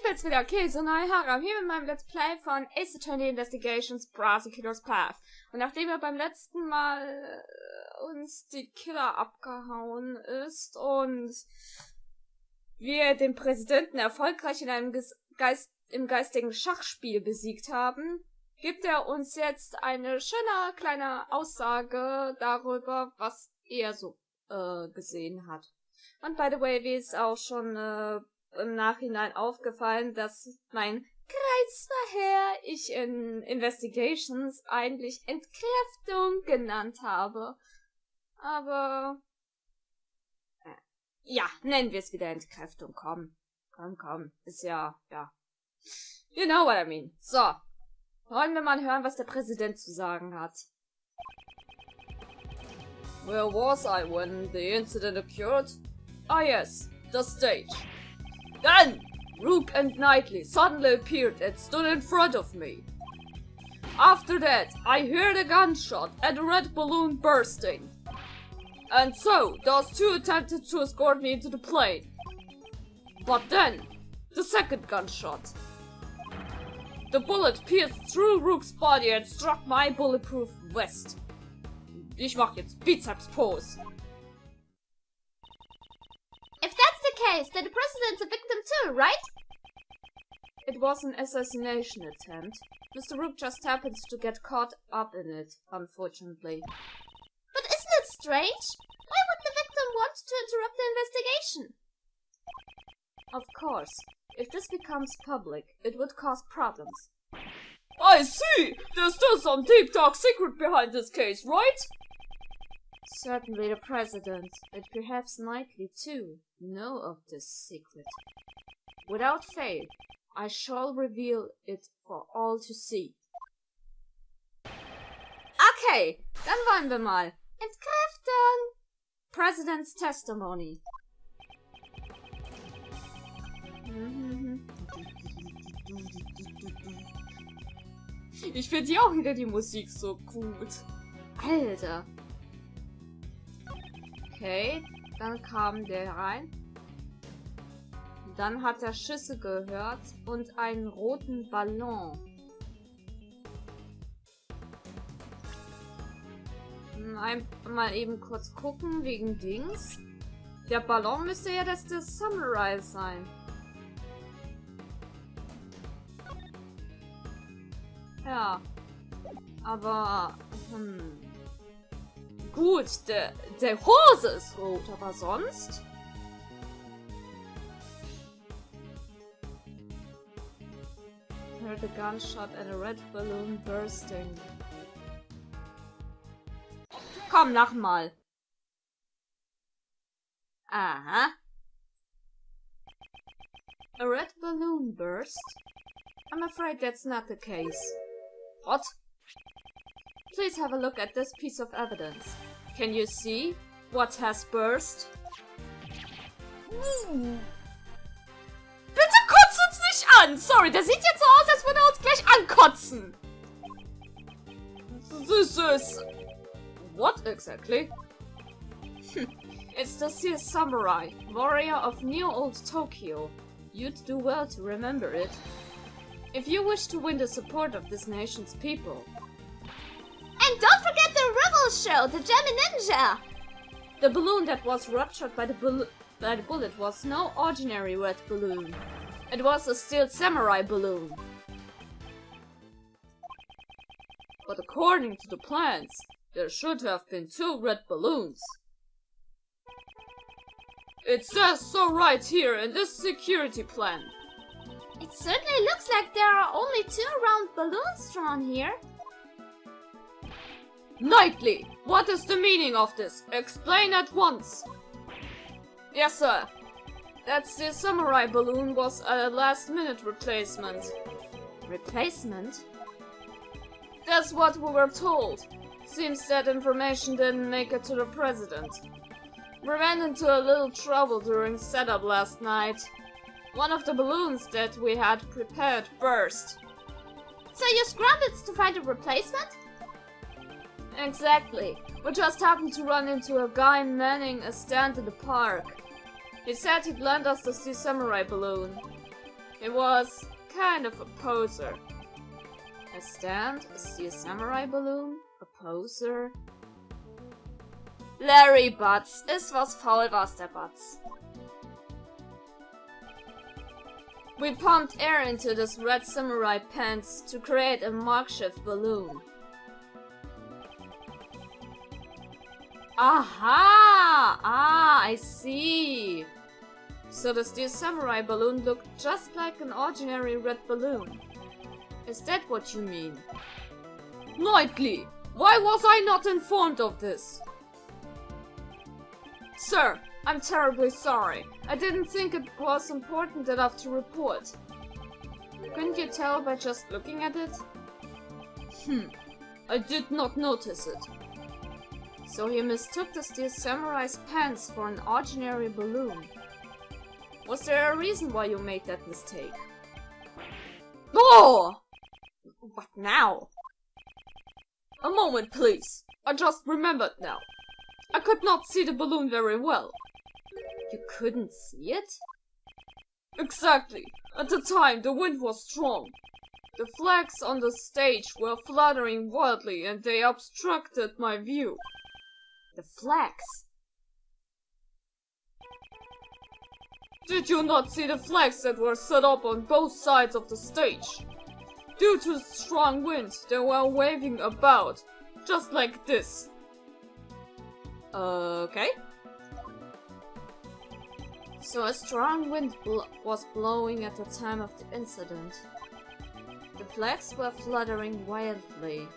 bin's wieder, okay, so neue Haram, hier mit meinem Let's Play von Ace Attorney Investigations Prosecutor's Path. Und nachdem wir beim letzten Mal uns die Killer abgehauen ist und wir den Präsidenten erfolgreich in einem im geistigen Schachspiel besiegt haben, gibt er uns jetzt eine schöne kleine Aussage darüber, was er so gesehen hat. Und by the way, wie es auch schon im Nachhinein aufgefallen, dass mein Kreisverhör ich in Investigations eigentlich Entkräftung genannt habe. Aber ja, nennen wir es wieder Entkräftung. Komm. Ist ja. You know what I mean. So. Wollen wir mal hören, was der Präsident zu sagen hat. Where was I when the incident occurred? Ah yes, the stage. Then, Rook and Knightley suddenly appeared and stood in front of me. After that, I heard a gunshot and a red balloon bursting. And so, those two attempted to escort me into the plane. But then, the second gunshot. The bullet pierced through Rook's body and struck my bulletproof vest. Ich mach jetzt Bizeps-Pose. If that's the case, then the president's a victim too, right? It was an assassination attempt. Mr. Rook just happens to get caught up in it, unfortunately. But isn't it strange? Why would the victim want to interrupt the investigation? Of course. If this becomes public, it would cause problems. I see! There's still some deep dark secret behind this case, right? Certainly the president, and perhaps Knightley too, know of this secret. Without fail, I shall reveal it for all to see. Okay, dann wollen wir mal. Entkräften! President's testimony. Ich finde ja auch wieder die Musik so gut. Alter. Okay, dann kam der rein. Dann hat er Schüsse gehört und einen roten Ballon. Mal eben kurz gucken wegen Dings. Der Ballon müsste ja das der Samurai sein. Ja. Aber gut, der Hose ist rot, aber sonst? Heard a gunshot and a red balloon bursting. Komm, nochmal. Aha. A red balloon burst? I'm afraid that's not the case. What? Please have a look at this piece of evidence. Can you see what has burst? Bitte kotz uns nicht an! Sorry, der sieht jetzt so aus, als würde er uns gleich ankotzen. This is... What exactly? It's the Sea Samurai, warrior of New Old Tokyo. You'd do well to remember it. If you wish to win the support of this nation's people. And don't forget the rival show, the German Ninja! The balloon that was ruptured by the bullet was no ordinary red balloon. It was a steel samurai balloon. But according to the plans, there should have been 2 red balloons. It says so right here in this security plan. It certainly looks like there are only 2 round balloons drawn here. Knightley, what is the meaning of this? Explain at once. Yes, sir. That's the samurai balloon was a last-minute replacement. Replacement? That's what we were told. Seems that information didn't make it to the president. We ran into a little trouble during setup last night. One of the balloons that we had prepared burst. So you scrambled to find a replacement? Exactly. We just happened to run into a guy manning a stand in the park. He said he'd lend us the Sea Samurai balloon. He was kind of a poser. A stand, a steel samurai balloon, a poser. Larry Butts, ist was faul, war's der Butts. We pumped air into this red samurai pants to create a makeshift balloon. Aha! Ah, I see. So the steel samurai balloon looked just like an ordinary red balloon. Is that what you mean? Likely! Why was I not informed of this? Sir, I'm terribly sorry. I didn't think it was important enough to report. Couldn't you tell by just looking at it? I did not notice it. So he mistook the steel samurai's pants for an ordinary balloon. Was there a reason why you made that mistake? Oh! What now? A moment, please. I just remembered now. I could not see the balloon very well. You couldn't see it? Exactly. At the time, the wind was strong. The flags on the stage were fluttering wildly and they obstructed my view. The flags? Did you not see the flags that were set up on both sides of the stage? Due to the strong wind, they were waving about, just like this. Okay. So a strong wind was blowing at the time of the incident. The flags were fluttering wildly.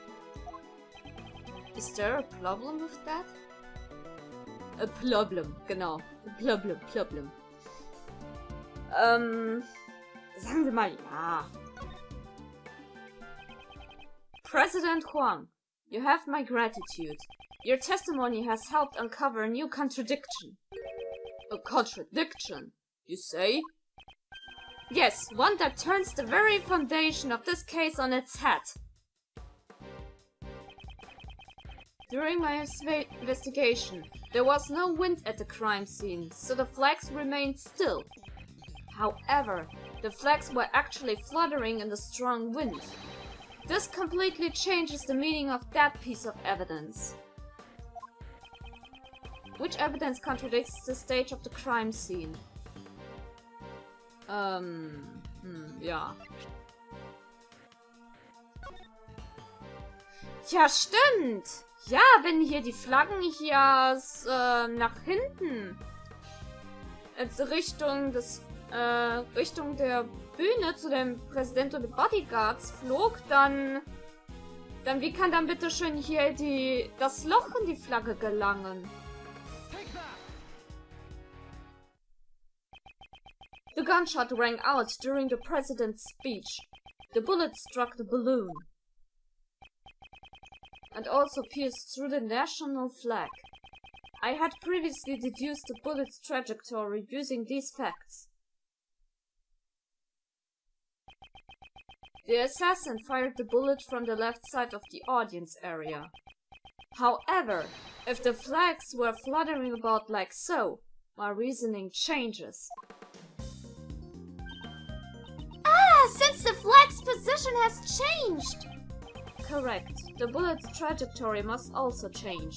Is there a problem with that? A problem, genau. A problem. Sagen wir mal ja. President Huang, you have my gratitude. Your testimony has helped uncover a new contradiction. A contradiction, you say? Yes, one that turns the very foundation of this case on its head. During my investigation, there was no wind at the crime scene, so the flags remained still. However, the flags were actually fluttering in the strong wind. This completely changes the meaning of that piece of evidence. Which evidence contradicts the stage of the crime scene? Ja. Ja, stimmt! Ja, wenn hier die Flaggen hier nach hinten Richtung der Bühne zu dem Präsident und den Bodyguards flog, dann wie kann dann bitte schön hier das Loch in die Flagge gelangen? The gunshot rang out during the president's speech. The bullet struck the balloon and also pierced through the national flag. I had previously deduced the bullet's trajectory using these facts. The assassin fired the bullet from the left side of the audience area. However, if the flags were fluttering about like so, my reasoning changes. Since the flag's position has changed! Correct. The bullet's trajectory must also change.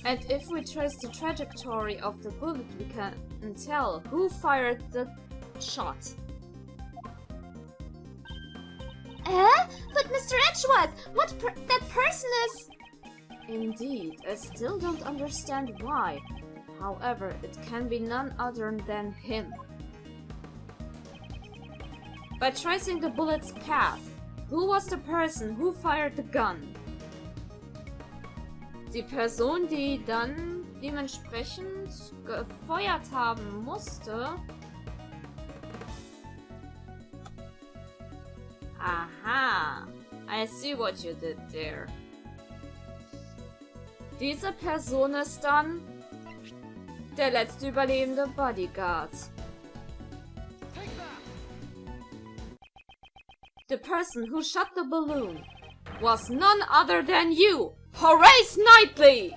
And if we trace the trajectory of the bullet, we can tell who fired the shot. But Mr. Edgeworth, that person is... Indeed, I still don't understand why. However, it can be none other than him. By tracing the bullet's path, who was the person who fired the gun? Die Person, die dann dementsprechend gefeuert haben musste. Aha, I see what you did there. Diese Person ist dann der letzte überlebende Bodyguard. The person who shot the balloon was none other than you, Horace Knightley!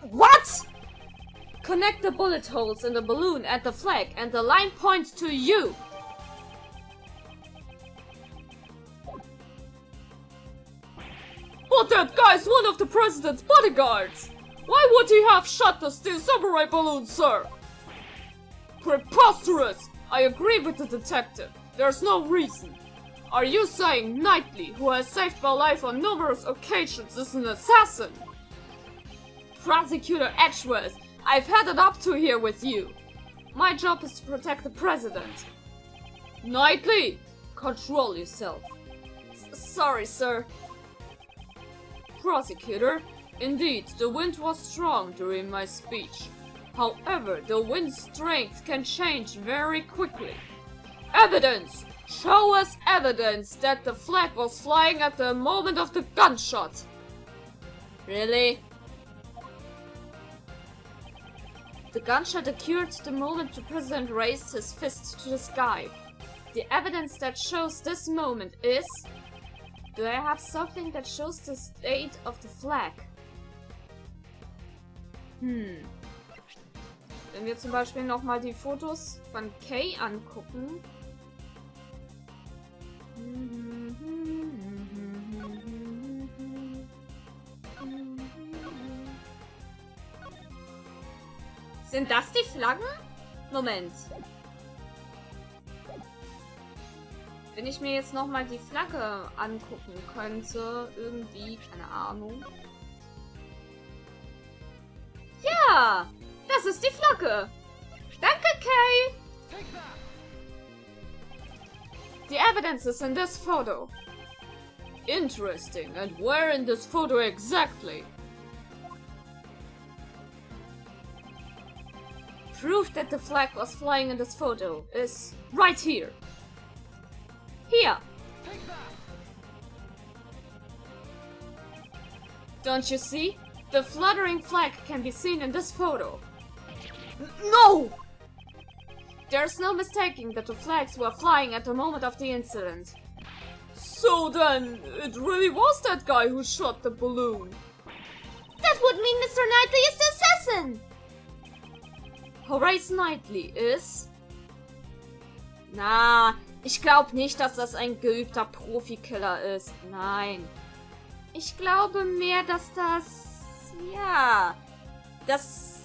What? Connect the bullet holes in the balloon and the flag, and the line points to you! But that guy's one of the president's bodyguards! Why would he have shot the steel samurai balloon, sir? Preposterous! I agree with the detective. There's no reason. Are you saying Knightley, who has saved my life on numerous occasions, is an assassin? Prosecutor Edgeworth, I've had it up to here with you. My job is to protect the president. Knightley, control yourself. Sorry, sir. Prosecutor, indeed, the wind was strong during my speech. However, the wind's strength can change very quickly. Evidence! Show us evidence that the flag was flying at the moment of the gunshot. Really? The gunshot occurred the moment the president raised his fist to the sky. The evidence that shows this moment is... Do I have something that shows the state of the flag? Wenn wir zum Beispiel nochmal die Fotos von Kay angucken. Sind das die Flaggen? Moment. Wenn ich mir jetzt nochmal die Flagge angucken könnte, irgendwie, keine Ahnung. Ja, das ist die Flagge. Danke, Kay. The evidence is in this photo. Interesting. And where in this photo exactly? Proof that the flag was flying in this photo is right here. Here. Don't you see? The fluttering flag can be seen in this photo. No! There's no mistaking that the flags were flying at the moment of the incident. So then, it really was that guy who shot the balloon. That would mean Mr. Knightley is the assassin! Horace Knightley is... Na, ich glaube nicht, dass das ein geübter Profikiller ist. Nein. Ich glaube mehr, dass das... Ja... Dass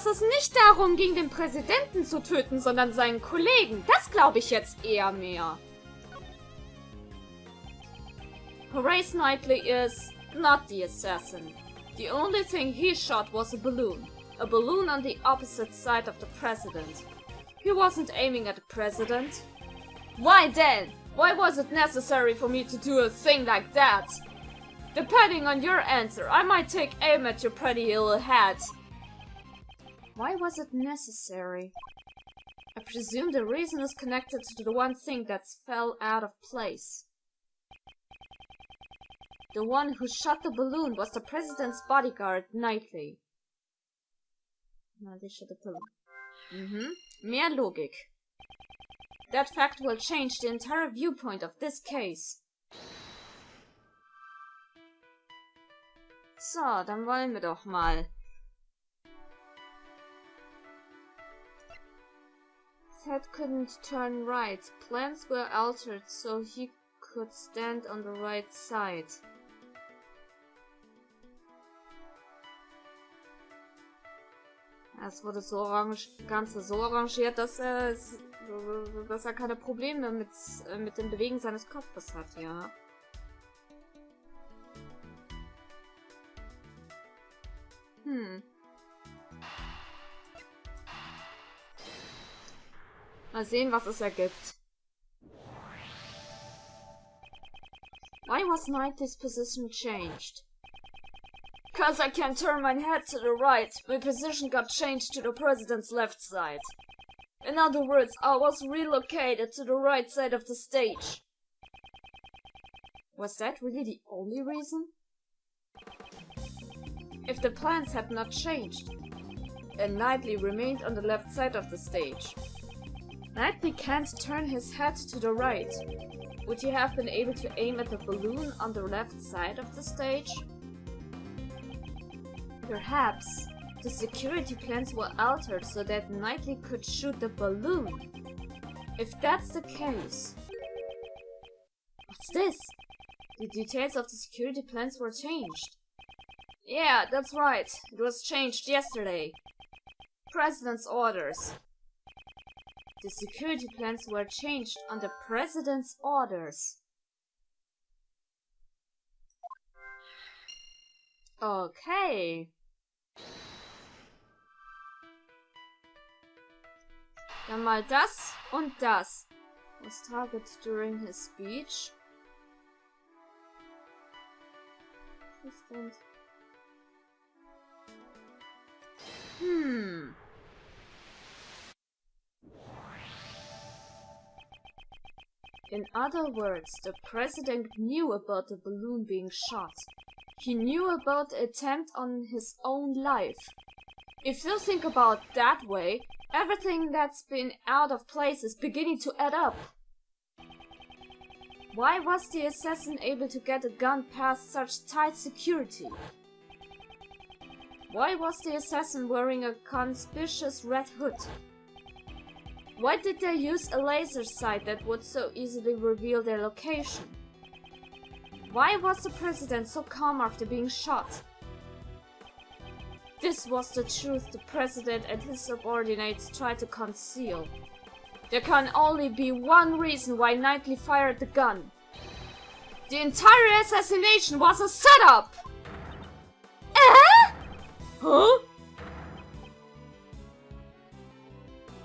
es nicht darum ging, den Präsidenten zu töten, sondern seinen Kollegen. Das glaube ich jetzt eher mehr. Horace Knightley is not the assassin. The only thing he shot was a balloon. A balloon on the opposite side of the president. He wasn't aiming at the president. Why then? Why was it necessary for me to do a thing like that? Depending on your answer, I might take aim at your pretty little head. Why was it necessary? I presume the reason is connected to the one thing that fell out of place. The one who shot the balloon was the president's bodyguard, Knightley. Mehr Logik. That fact will change the entire viewpoint of this case. So, dann wollen wir doch mal. Head couldn't turn right. Plans were altered so he could stand on the right side. Es wurde so Ganze so arrangiert, dass er keine Probleme mit dem Bewegen seines Kopfes hat, ja. Mal sehen, was es ergibt. Why was Knightley's position changed? Cause I can't turn my head to the right. My position got changed to the president's left side. In other words, I was relocated to the right side of the stage. Was that really the only reason? If the plans had not changed, and Knightley remained on the left side of the stage. Knightley can't turn his head to the right. Would he have been able to aim at the balloon on the left side of the stage? Perhaps The security plans were altered so that Knightley could shoot the balloon. If that's the case... What's this? The details of the security plans were changed. Yeah, that's right. It was changed yesterday. President's orders. The security plans were changed on the President's orders. Okay. Dann mal das und das. Was targeted during his speech. President. In other words, the president knew about the balloon being shot. He knew about the attempt on his own life. If you think about it that way, everything that's been out of place is beginning to add up. Why was the assassin able to get a gun past such tight security? Why was the assassin wearing a conspicuous red hood? Why did they use a laser sight that would so easily reveal their location? Why was the president so calm after being shot? This was the truth the president and his subordinates tried to conceal. There can only be one reason why Knightley fired the gun. The entire assassination was a setup! Huh?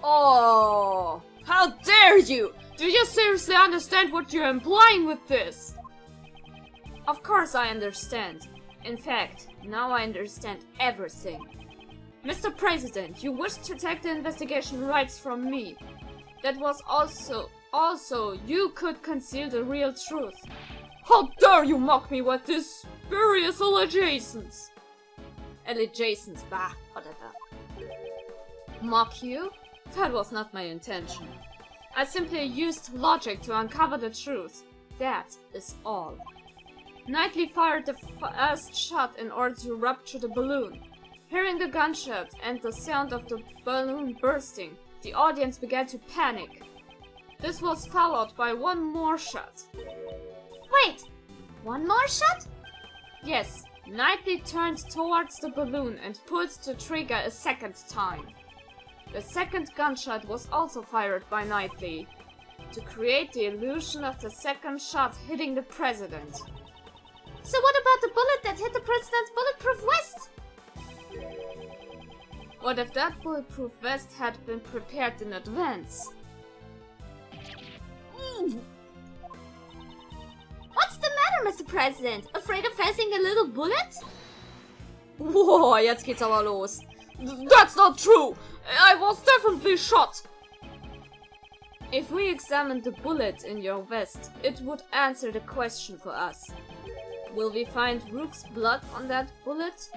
Oh, how dare you! Do you seriously understand what you're implying with this? Of course I understand. In fact, now I understand everything. Mr. President, you wish to take the investigation rights from me. That was also, you could conceal the real truth. How dare you mock me with these spurious allegations? Allegations, bah, whatever. Mock you? That was not my intention. I simply used logic to uncover the truth. That is all. Knightley fired the first shot in order to rupture the balloon. Hearing the gunshot and the sound of the balloon bursting, the audience began to panic. This was followed by one more shot. Wait, one more shot? Yes, Knightley turned towards the balloon and pulled the trigger a second time. The second gunshot was also fired by Knightley, to create the illusion of the second shot hitting the president. So what about the bullet that hit the president's bulletproof vest? What if that bulletproof vest had been prepared in advance? What's the matter, Mr. President? Afraid of facing a little bullet? Whoa, jetzt geht's aber los. That's not true! I was definitely shot! If we examined the bullet in your vest, it would answer the question for us. Will we find Rook's blood on that bullet?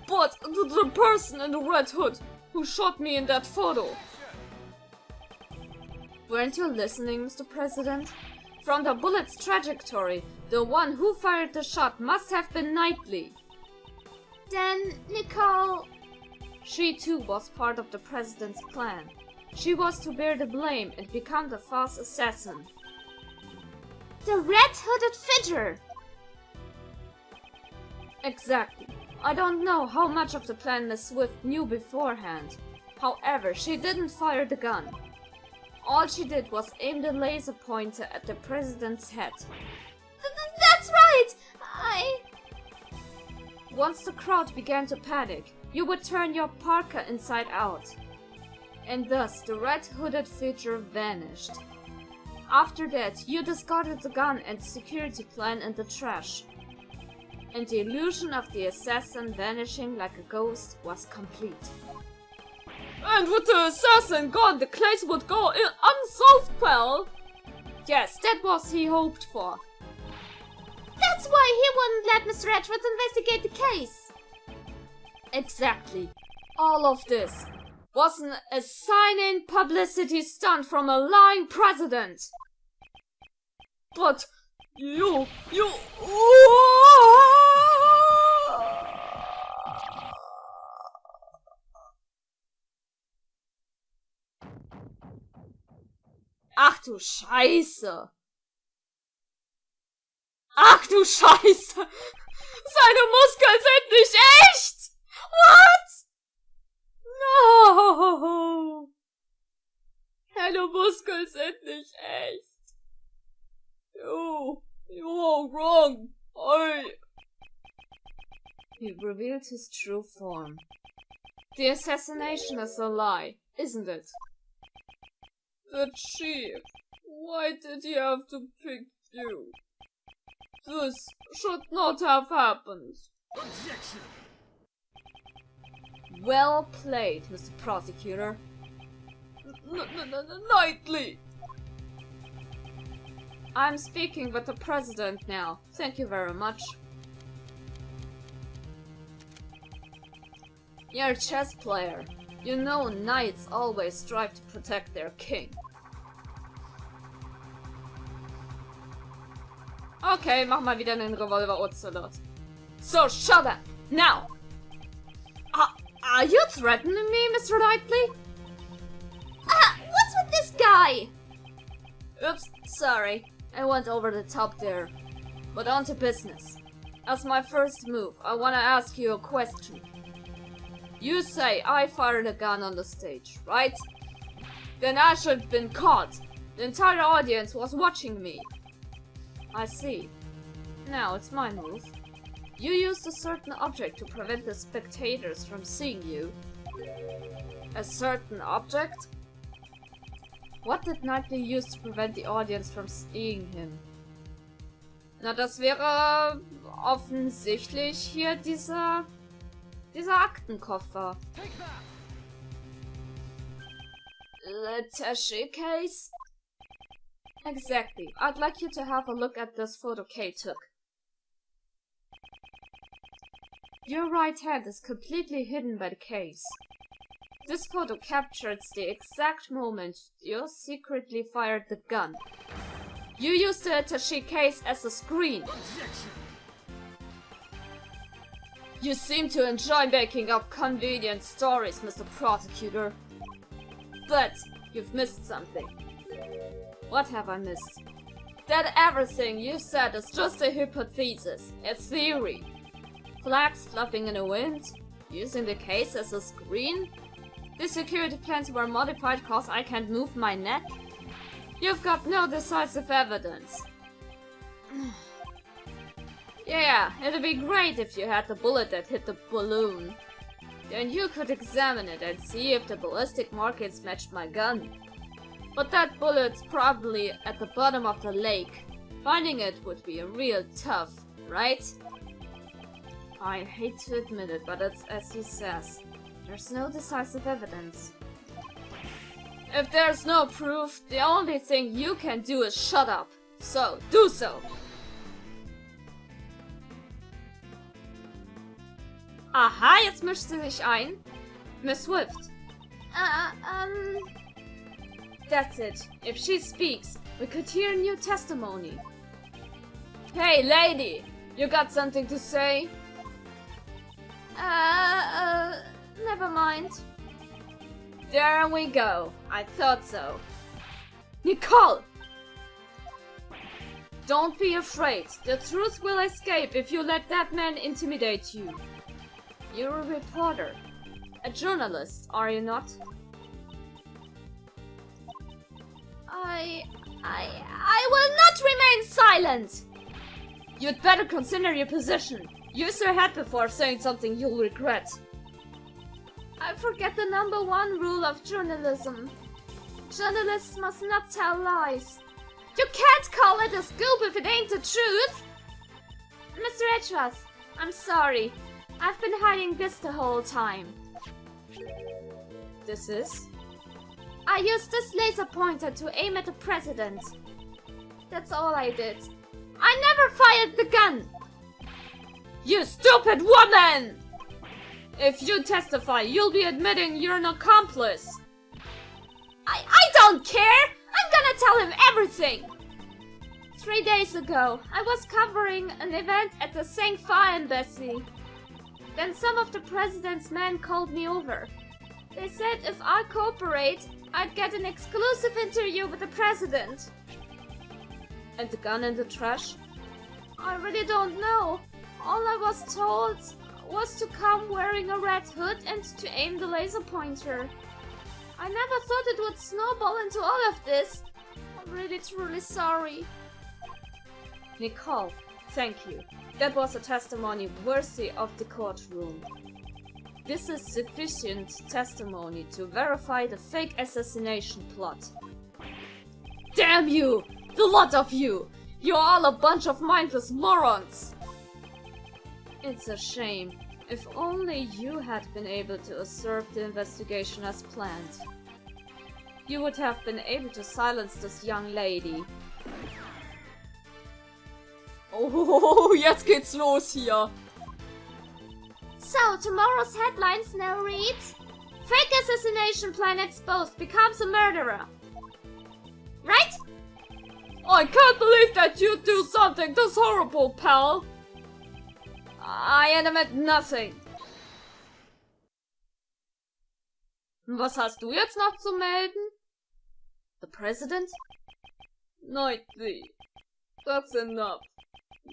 But the person in the red hood who shot me in that photo. Weren't you listening, Mr. President? From the bullet's trajectory, the one who fired the shot must have been Knightley. Then Nicole... She too was part of the president's plan. She was to bear the blame and become the false assassin. The red-hooded figure! Exactly. I don't know how much of the plan Miss Swift knew beforehand. However, she didn't fire the gun. All she did was aim the laser pointer at the president's head. That's right! Once the crowd began to panic, you would turn your parka inside out. And thus the red-hooded figure vanished. After that, you discarded the gun and security plan in the trash. And the illusion of the assassin vanishing like a ghost was complete. And with the assassin gone, the case would go unsolved, well? Yes, that was he hoped for. That's why he wouldn't let Mr. Edgeworth investigate the case. Exactly. All of this was an assigning publicity stunt from a lying president. But you... Ach du Scheiße! Ach du Scheiße! Seine Muskeln sind nicht echt! What? No! Seine Muskeln sind nicht echt. You're wrong. He revealed his true form. The assassination is a lie, isn't it? The chief. Why did he have to pick you? This should not have happened. Objection! Well played, Mr. Prosecutor. Knightly! I'm speaking with the president now. Thank you very much. You're a chess player. You know knights always strive to protect their king. Okay, mach mal wieder einen Revolver Ocelot. So, shut up! Now! Are you threatening me, Mr. Knightley? What's with this guy? Oops, sorry. I went over the top there. But on to business. As my first move, I wanna ask you a question. You say I fired a gun on the stage, right? Then I should have been caught. The entire audience was watching me. I see. Now it's my move. You used a certain object to prevent the spectators from seeing you. A certain object? What did Knightley use to prevent the audience from seeing him? Na, das wäre offensichtlich hier dieser Aktenkoffer. The attaché case? Exactly. I'd like you to have a look at this photo Kay took. Your right hand is completely hidden by the case. This photo captures the exact moment you secretly fired the gun. You used the attaché case as a screen. You seem to enjoy making up convenient stories, Mr. Prosecutor. But you've missed something. What have I missed? That everything you said is just a hypothesis, a theory. Flags fluffing in the wind? Using the case as a screen? The security plans were modified cause I can't move my neck? You've got no decisive evidence. Yeah, it'd be great if you had the bullet that hit the balloon. Then you could examine it and see if the ballistic markings matched my gun. But that bullet's probably at the bottom of the lake. Finding it would be real tough, right? I hate to admit it, but it's as he says. There's no decisive evidence. If there's no proof, the only thing you can do is shut up. So, do so! Aha, jetzt mischt sie sich ein. Miss Swift. That's it. If she speaks, we could hear new testimony. Hey, lady! You got something to say? Never mind. There we go. I thought so. Nicole! Don't be afraid. The truth will escape if you let that man intimidate you. You're a reporter. A journalist, are you not? I will not remain silent! You'd better consider your position. Use your head before saying something you'll regret. I forget the #1 rule of journalism. Journalists must not tell lies. You can't call it a scoop if it ain't the truth! Mr. Edgeworth, I'm sorry. I've been hiding this the whole time. This is? I used this laser pointer to aim at the president. That's all I did. I never fired the gun! You stupid woman! If you testify, you'll be admitting you're an accomplice. I don't care! I'm gonna tell him everything! 3 days ago, I was covering an event at the St. Fa embassy. Then some of the president's men called me over. They said if I cooperate, I'd get an exclusive interview with the president. And the gun in the trash? I really don't know. All I was told was to come wearing a red hood and to aim the laser pointer. I never thought it would snowball into all of this. I'm really truly sorry. Nicole, thank you. That was a testimony worthy of the courtroom. This is sufficient testimony to verify the fake assassination plot. Damn you! The lot of you! You're all a bunch of mindless morons! It's a shame. If only you had been able to observe the investigation as planned. You would have been able to silence this young lady. Oh, jetzt geht's los hier! So, tomorrow's headlines now read: Fake assassination plan exposed, becomes a murderer. Right? I can't believe that you do something this horrible, pal! I admit nothing. Was hast du jetzt noch zu melden? The president? Knightley, that's enough.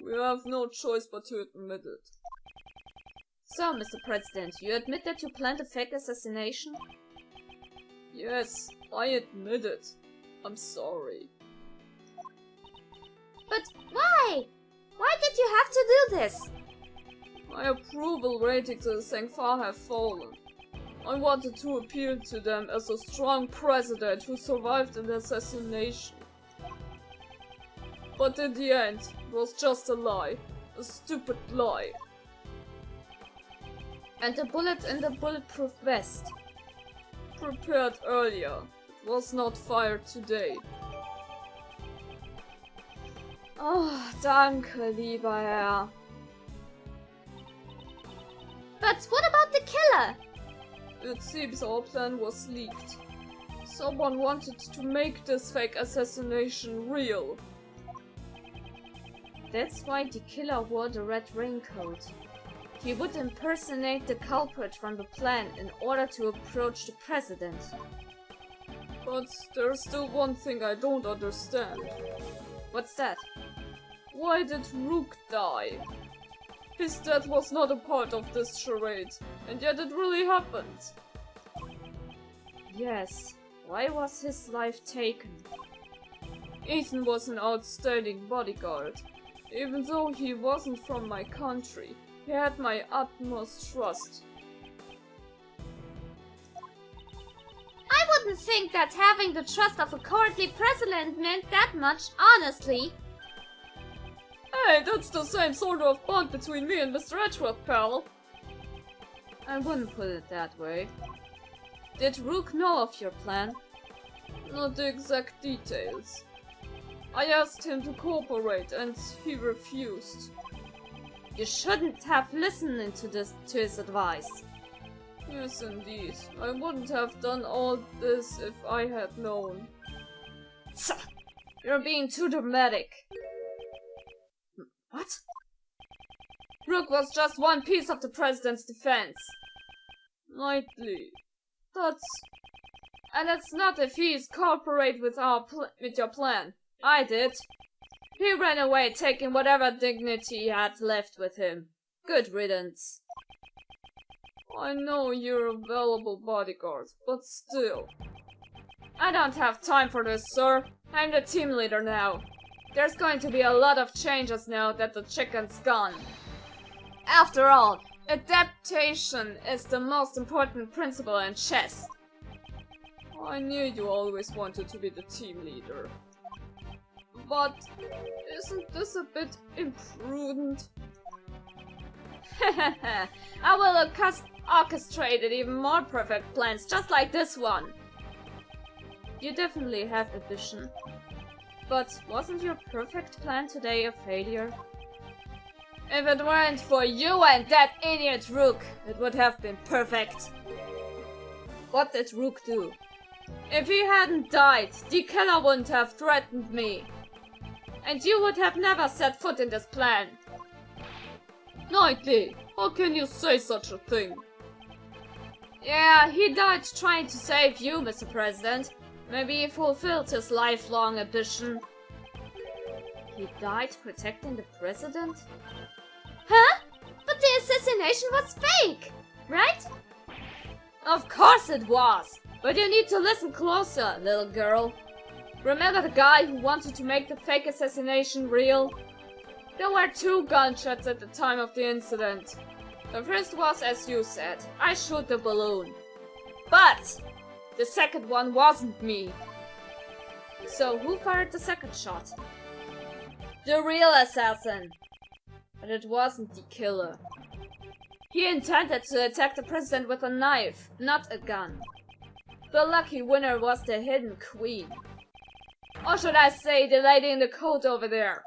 We have no choice but to admit it. So, Mr. President, you admit that you planned a fake assassination? Yes, I admit it. I'm sorry. But why? Why did you have to do this? My approval ratings in Sangfar have fallen. I wanted to appeal to them as a strong president who survived an assassination. But in the end, it was just a lie. A stupid lie. And the bullet in the bulletproof vest? Prepared earlier. It was not fired today. Oh, danke, lieber Herr. But what about the killer? It seems our plan was leaked. Someone wanted to make this fake assassination real. That's why the killer wore the red raincoat. He would impersonate the culprit from the plan in order to approach the president. But there's still one thing I don't understand. What's that? Why did Rook die? His death was not a part of this charade, and yet it really happened. Yes, why was his life taken? Ethan was an outstanding bodyguard. Even though he wasn't from my country, he had my utmost trust. I wouldn't think that having the trust of a courtly president meant that much, honestly. Hey, that's the same sort of bond between me and Mr. Edgeworth, pal. I wouldn't put it that way. Did Rook know of your plan? Not the exact details. I asked him to cooperate and he refused. You shouldn't have listened to his advice. Yes, indeed. I wouldn't have done all this if I had known. You're being too dramatic. What? Rook was just one piece of the president's defense. Knightley, that's... And it's not if he's cooperate with your plan. I did. He ran away, taking whatever dignity he had left with him. Good riddance. I know you're a valuable bodyguard, but still. I don't have time for this, sir. I'm the team leader now. There's going to be a lot of changes now that the chicken's gone. After all, adaptation is the most important principle in chess. I knew you always wanted to be the team leader. But isn't this a bit imprudent? I will orchestrate even more perfect plans, just like this one. You definitely have ambition. But wasn't your perfect plan today a failure? If it weren't for you and that idiot Rook, it would have been perfect. What did Rook do? If he hadn't died, the killer wouldn't have threatened me. And you would have never set foot in this plan. Knightley, how can you say such a thing? Yeah, he died trying to save you, Mr. President. Maybe he fulfilled his lifelong ambition. He died protecting the president? Huh? But the assassination was fake, right? Of course it was! But you need to listen closer, little girl. Remember the guy who wanted to make the fake assassination real? There were 2 gunshots at the time of the incident. The first was, as you said, I shot the balloon. But the second one wasn't me. So who fired the second shot? The real assassin. But it wasn't the killer. He intended to attack the president with a knife, not a gun. The lucky winner was the hidden queen. Or should I say, the lady in the coat over there.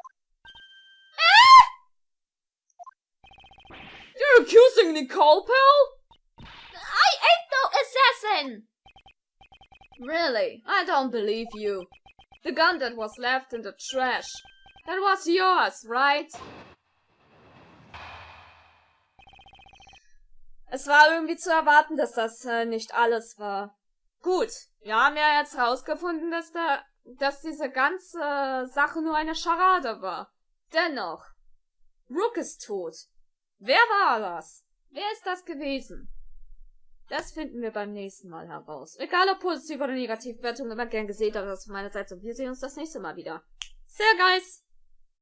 You're accusing Nicole, pal? I ain't no assassin! Really? I don't believe you. The gun that was left in the trash. That was yours, right? Es war irgendwie zu erwarten, dass das nicht alles war. Gut, wir haben ja jetzt rausgefunden, dass diese ganze Sache nur eine Scharade war. Dennoch, Rook ist tot. Wer war das? Wer ist das gewesen? Das finden wir beim nächsten Mal heraus. Egal ob positiv oder negativ, Bewertung immer gern gesehen, aber das von meiner Seite. Und wir sehen uns das nächste Mal wieder. Sehr geil!